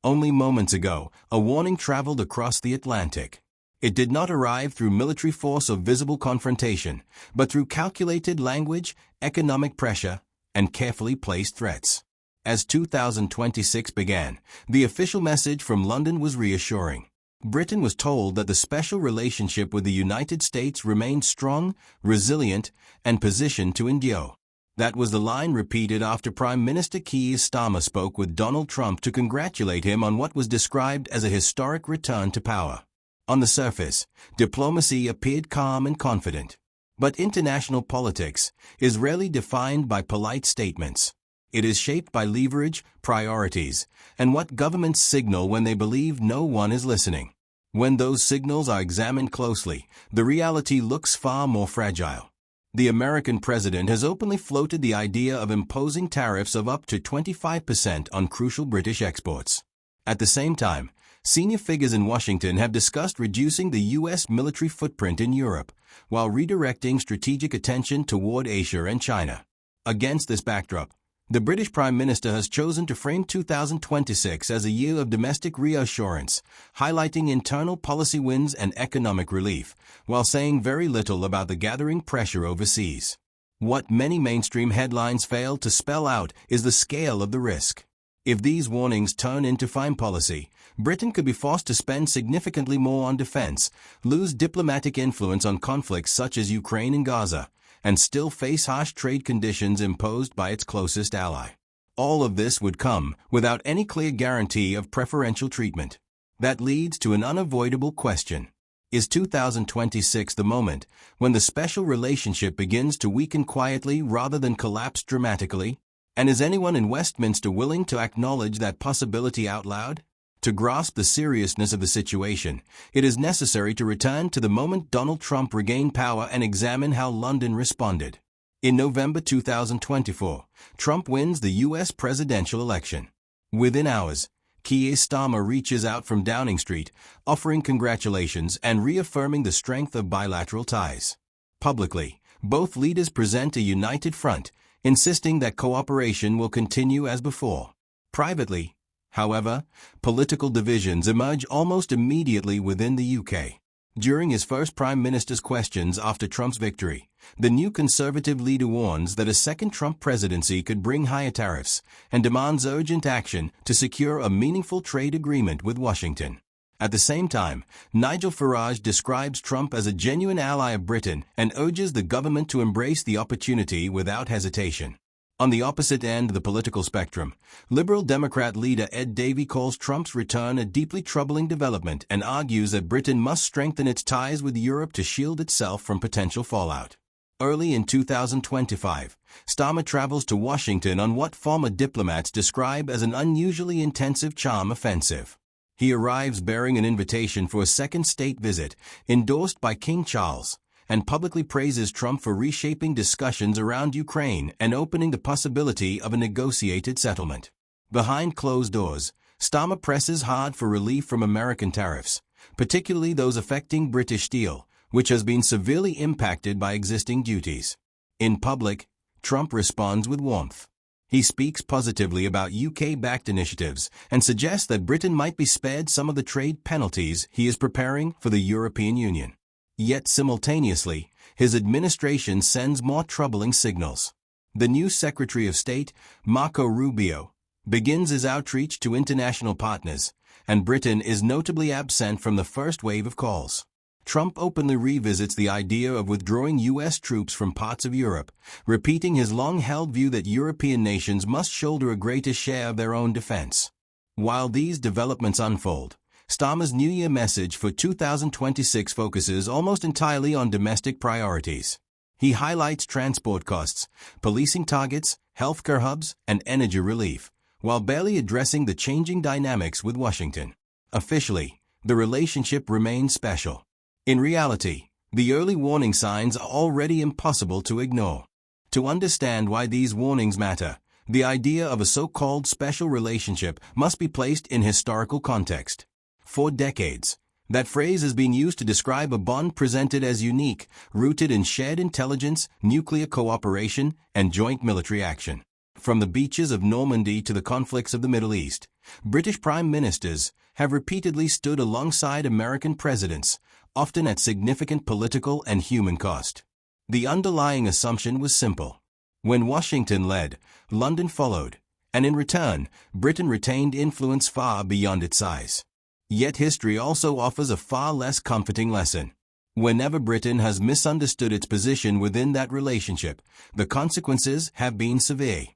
Only moments ago, a warning traveled across the Atlantic. It did not arrive through military force or visible confrontation, but through calculated language, economic pressure, and carefully placed threats. As 2026 began, the official message from London was reassuring. Britain was told that the special relationship with the United States remained strong, resilient, and positioned to endure. That was the line repeated after Prime Minister Keir Starmer spoke with Donald Trump to congratulate him on what was described as a historic return to power. On the surface, diplomacy appeared calm and confident. But international politics is rarely defined by polite statements. It is shaped by leverage, priorities, and what governments signal when they believe no one is listening. When those signals are examined closely, the reality looks far more fragile. The American president has openly floated the idea of imposing tariffs of up to 25% on crucial British exports. At the same time, senior figures in Washington have discussed reducing the U.S. military footprint in Europe, while redirecting strategic attention toward Asia and China. Against this backdrop, the British Prime Minister has chosen to frame 2026 as a year of domestic reassurance, highlighting internal policy wins and economic relief, while saying very little about the gathering pressure overseas. What many mainstream headlines fail to spell out is the scale of the risk. If these warnings turn into fine policy, Britain could be forced to spend significantly more on defense, lose diplomatic influence on conflicts such as Ukraine and Gaza, and still face harsh trade conditions imposed by its closest ally. All of this would come without any clear guarantee of preferential treatment. That leads to an unavoidable question. Is 2026 the moment when the special relationship begins to weaken quietly rather than collapse dramatically? And is anyone in Westminster willing to acknowledge that possibility out loud? To grasp the seriousness of the situation, it is necessary to return to the moment Donald Trump regained power and examine how London responded. In November 2024, Trump wins the U.S. presidential election. Within hours, Keir Starmer reaches out from Downing Street, offering congratulations and reaffirming the strength of bilateral ties. Publicly, both leaders present a united front, insisting that cooperation will continue as before. Privately, however, political divisions emerge almost immediately within the UK. During his first Prime Minister's questions after Trump's victory, the new Conservative leader warns that a second Trump presidency could bring higher tariffs and demands urgent action to secure a meaningful trade agreement with Washington. At the same time, Nigel Farage describes Trump as a genuine ally of Britain and urges the government to embrace the opportunity without hesitation. On the opposite end of the political spectrum, Liberal Democrat leader Ed Davey calls Trump's return a deeply troubling development and argues that Britain must strengthen its ties with Europe to shield itself from potential fallout. Early in 2025, Starmer travels to Washington on what former diplomats describe as an unusually intensive charm offensive. He arrives bearing an invitation for a second state visit, endorsed by King Charles, and publicly praises Trump for reshaping discussions around Ukraine and opening the possibility of a negotiated settlement. Behind closed doors, Starmer presses hard for relief from American tariffs, particularly those affecting British steel, which has been severely impacted by existing duties. In public, Trump responds with warmth. He speaks positively about UK-backed initiatives and suggests that Britain might be spared some of the trade penalties he is preparing for the European Union. Yet simultaneously, his administration sends more troubling signals. The new Secretary of State, Marco Rubio, begins his outreach to international partners, and Britain is notably absent from the first wave of calls. Trump openly revisits the idea of withdrawing U.S. troops from parts of Europe, repeating his long-held view that European nations must shoulder a greater share of their own defense. While these developments unfold, Starmer's New Year message for 2026 focuses almost entirely on domestic priorities. He highlights transport costs, policing targets, healthcare hubs, and energy relief, while barely addressing the changing dynamics with Washington. Officially, the relationship remains special. In reality, the early warning signs are already impossible to ignore. To understand why these warnings matter, the idea of a so-called special relationship must be placed in historical context. For decades, that phrase has been used to describe a bond presented as unique, rooted in shared intelligence, nuclear cooperation, and joint military action. From the beaches of Normandy to the conflicts of the Middle East, British prime ministers have repeatedly stood alongside American presidents, often at significant political and human cost. The underlying assumption was simple. When Washington led, London followed, and in return, Britain retained influence far beyond its size. Yet history also offers a far less comforting lesson. Whenever Britain has misunderstood its position within that relationship, the consequences have been severe.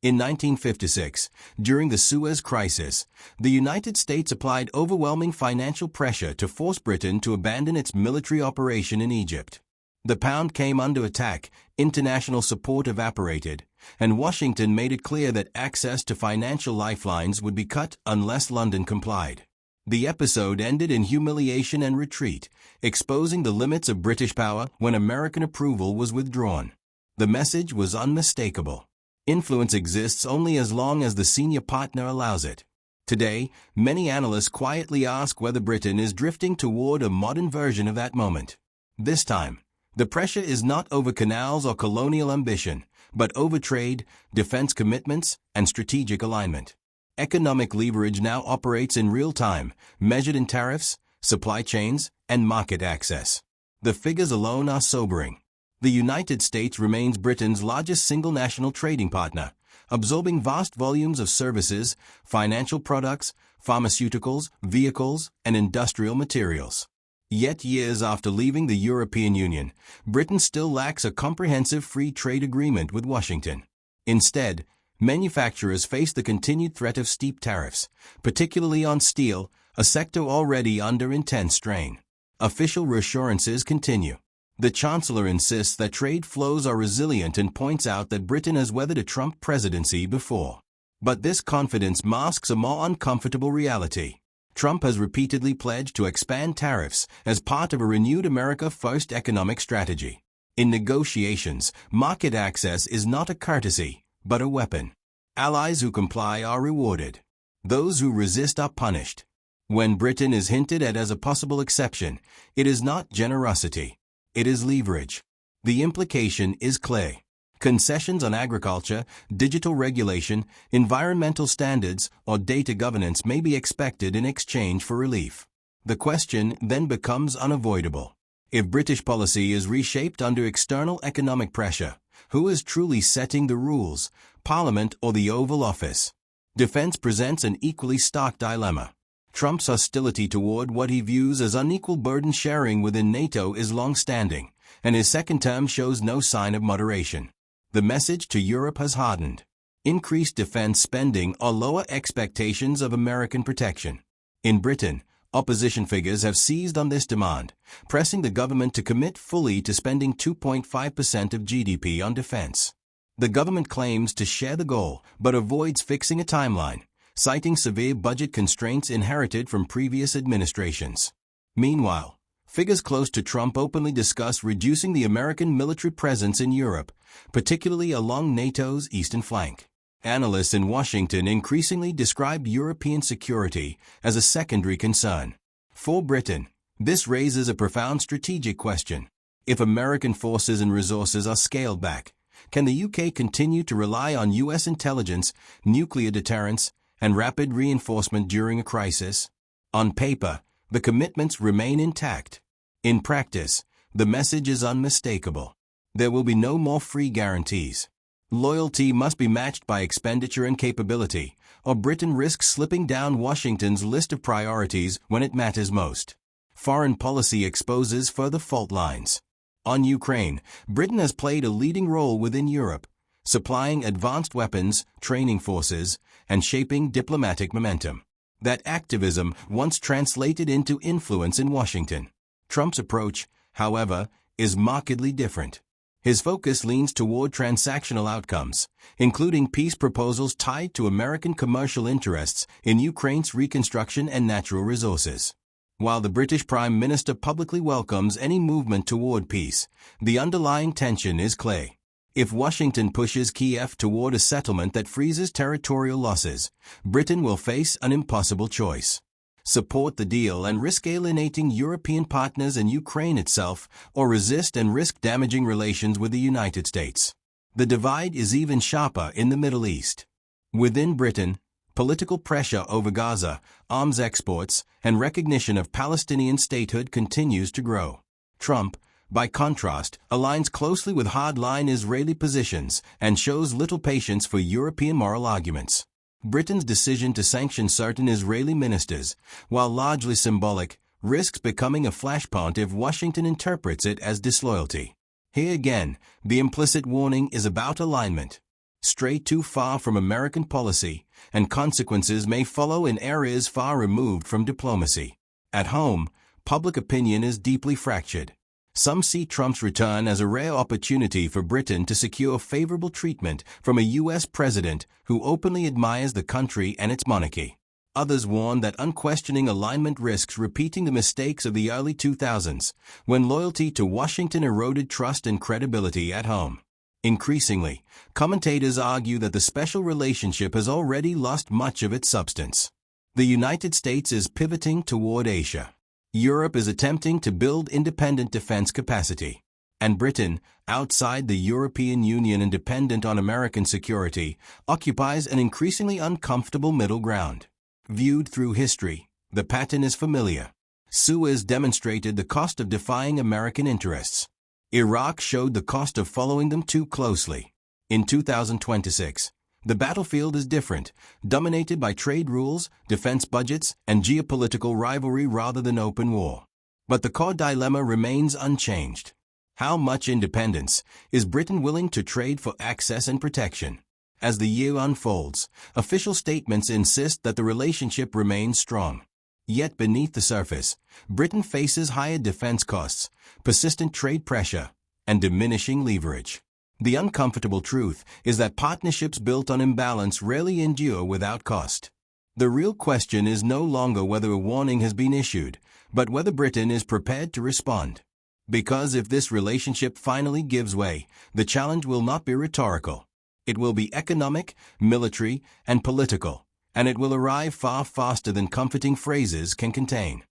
In 1956, during the Suez Crisis, the United States applied overwhelming financial pressure to force Britain to abandon its military operation in Egypt. The pound came under attack, international support evaporated, and Washington made it clear that access to financial lifelines would be cut unless London complied. The episode ended in humiliation and retreat, exposing the limits of British power when American approval was withdrawn. The message was unmistakable. Influence exists only as long as the senior partner allows it. Today, many analysts quietly ask whether Britain is drifting toward a modern version of that moment. This time, the pressure is not over canals or colonial ambition, but over trade, defense commitments, and strategic alignment. Economic leverage now operates in real time, measured in tariffs, supply chains, and market access. The figures alone are sobering. The United States remains Britain's largest single national trading partner, absorbing vast volumes of services, financial products, pharmaceuticals, vehicles, and industrial materials. Yet years after leaving the European Union, Britain still lacks a comprehensive free trade agreement with Washington. Instead, manufacturers face the continued threat of steep tariffs, particularly on steel, a sector already under intense strain. Official reassurances continue. The Chancellor insists that trade flows are resilient and points out that Britain has weathered a Trump presidency before. But this confidence masks a more uncomfortable reality. Trump has repeatedly pledged to expand tariffs as part of a renewed America First economic strategy. In negotiations, market access is not a courtesy, but a weapon. Allies who comply are rewarded. Those who resist are punished. When Britain is hinted at as a possible exception, it is not generosity. It is leverage. The implication is clear. Concessions on agriculture, digital regulation, environmental standards, or data governance may be expected in exchange for relief. The question then becomes unavoidable. If British policy is reshaped under external economic pressure, who is truly setting the rules, Parliament or the Oval Office? Defense presents an equally stark dilemma. Trump's hostility toward what he views as unequal burden sharing within NATO is long-standing, and his second term shows no sign of moderation. The message to Europe has hardened. Increased defense spending or lower expectations of American protection. In Britain, opposition figures have seized on this demand, pressing the government to commit fully to spending 2.5% of GDP on defense. The government claims to share the goal, but avoids fixing a timeline, citing severe budget constraints inherited from previous administrations. Meanwhile, figures close to Trump openly discuss reducing the American military presence in Europe, particularly along NATO's eastern flank. Analysts in Washington increasingly describe European security as a secondary concern. For Britain, this raises a profound strategic question. If American forces and resources are scaled back, can the UK continue to rely on US intelligence, nuclear deterrence, and rapid reinforcement during a crisis? On paper, the commitments remain intact. In practice, the message is unmistakable. There will be no more free guarantees. Loyalty must be matched by expenditure and capability, or Britain risks slipping down Washington's list of priorities when it matters most. Foreign policy exposes further fault lines. On Ukraine, Britain has played a leading role within Europe, supplying advanced weapons, training forces, and shaping diplomatic momentum. That activism once translated into influence in Washington. Trump's approach, however, is markedly different. His focus leans toward transactional outcomes, including peace proposals tied to American commercial interests in Ukraine's reconstruction and natural resources. While the British Prime Minister publicly welcomes any movement toward peace, the underlying tension is clear. If Washington pushes Kiev toward a settlement that freezes territorial losses, Britain will face an impossible choice. Support the deal and risk alienating European partners and Ukraine itself, or resist and risk damaging relations with the United States. The divide is even sharper in the Middle East. Within Britain, political pressure over Gaza, arms exports, and recognition of Palestinian statehood continues to grow. Trump, by contrast, aligns closely with hardline Israeli positions and shows little patience for European moral arguments. Britain's decision to sanction certain Israeli ministers, while largely symbolic, risks becoming a flashpoint if Washington interprets it as disloyalty. Here again, the implicit warning is about alignment. Stray too far from American policy, and consequences may follow in areas far removed from diplomacy. At home, public opinion is deeply fractured. Some see Trump's return as a rare opportunity for Britain to secure favorable treatment from a U.S. president who openly admires the country and its monarchy. Others warn that unquestioning alignment risks repeating the mistakes of the early 2000s, when loyalty to Washington eroded trust and credibility at home. Increasingly, commentators argue that the special relationship has already lost much of its substance. The United States is pivoting toward Asia. Europe is attempting to build independent defense capacity. And Britain, outside the European Union and dependent on American security, occupies an increasingly uncomfortable middle ground. Viewed through history, the pattern is familiar. Suez demonstrated the cost of defying American interests. Iraq showed the cost of following them too closely. In 2026, the battlefield is different, dominated by trade rules, defense budgets, and geopolitical rivalry rather than open war. But the core dilemma remains unchanged. How much independence is Britain willing to trade for access and protection? As the year unfolds, official statements insist that the relationship remains strong. Yet beneath the surface, Britain faces higher defense costs, persistent trade pressure, and diminishing leverage. The uncomfortable truth is that partnerships built on imbalance rarely endure without cost. The real question is no longer whether a warning has been issued, but whether Britain is prepared to respond. Because if this relationship finally gives way, the challenge will not be rhetorical. It will be economic, military, and political, and it will arrive far faster than comforting phrases can contain.